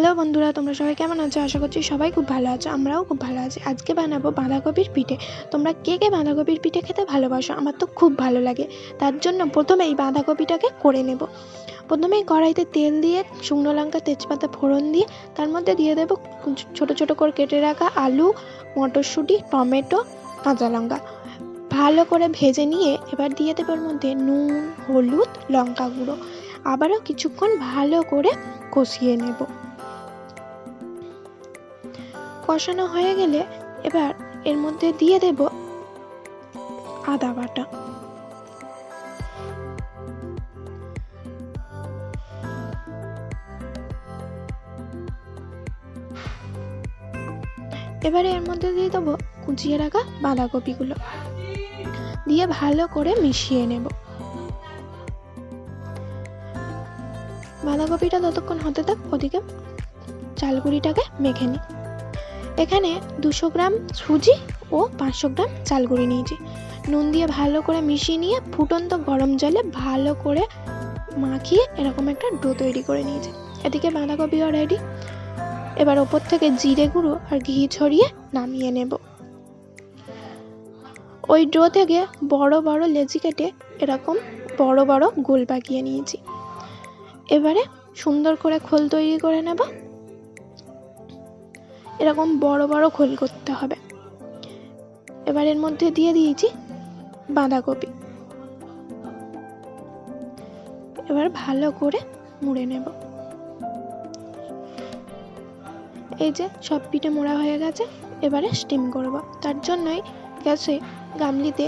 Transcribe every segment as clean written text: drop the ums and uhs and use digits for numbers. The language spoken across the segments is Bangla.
হ্যালো বন্ধুরা, তোমরা সবাই কেমন আছো? আশা করছি সবাই খুব ভালো আছো। আমরাও খুব ভালো আছি। আজকে বানাবো বাঁধাকপির পিঠে। তোমরা কে কে বাঁধাকপির পিঠে খেতে ভালোবাসো? আমার তো খুব ভালো লাগে। তার জন্য প্রথমেই বাঁধাকপিটাকে করে নেব। প্রথমেই কড়াইতে তেল দিয়ে শুকনো লঙ্কা তেজপাতা ফোড়ন দিয়ে তার মধ্যে দিয়ে দেবো ছোট ছোট করে কেটে রাখা আলু, মটরশুঁটি, টমেটো, কাঁচা লঙ্কা। ভালো করে ভেজে নিয়ে এবার দিয়ে দেবো এর মধ্যে নুন, হলুদ, লঙ্কা গুঁড়ো। আবারও কিছুক্ষণ ভালো করে কষিয়ে নেব। কষানো হয়ে গেলে এবার এর মধ্যে দিয়ে দেব আদা বাটা। এবারে এর মধ্যে দিয়ে দেবো কুচিয়ে রাখা বাঁধাকপিগুলো দিয়ে ভালো করে মিশিয়ে নেব। বাঁধাকপিটা ততক্ষণ হতে থাক, ওদিকে চালগুড়িটাকে মেখে নিই। এখানে 200 গ্রাম সুজি ও 500 গ্রাম চালগুড়ি নিয়েছি। নুন দিয়ে ভালো করে মিশিয়ে নিয়ে ফুটন্ত গরম জলে ভালো করে মাখিয়ে এরকম একটা ডো তৈরি করে নিয়েছি। এদিকে বাঁধাকপিও রেডি। এবার ওপর থেকে জিরে গুঁড়ো আর ঘি ছড়িয়ে নামিয়ে নেব। ওই ডো থেকে বড় বড় লেচি কেটে এরকম বড় বড় গোল পাকিয়ে নিয়েছি। এবারে সুন্দর করে খোল তৈরি করে নেব। এরকম বড় বড় খোল করতে হবে। এবার এর মধ্যে দিয়ে দিয়েছি বাঁধাকপি। এবার ভালো করে মুড়ে নেব। এই যে সব পিঠে মোড়া হয়ে গেছে। এবারে স্টিম করব। তার জন্যই গ্যাসে গামলিতে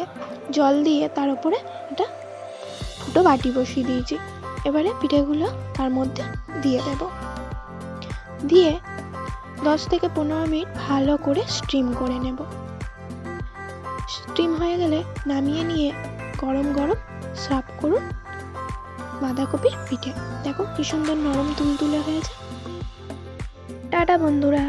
জল দিয়ে তার উপরে একটা ফুটো বাটি বসিয়ে দিয়েছি। এবারে পিঠেগুলো তার মধ্যে দিয়ে দেব। দিয়ে 10 থেকে 15 মিনিট ভালো করে স্টিম করে নেব। স্টিম হয়ে গেলে নামিয়ে নিয়ে গরম গরম সার্ভ করুন বাঁধাকপির পিঠে। দেখো কি সুন্দর নরম তুলতুলে হয়েছে। টাটা বন্ধুরা।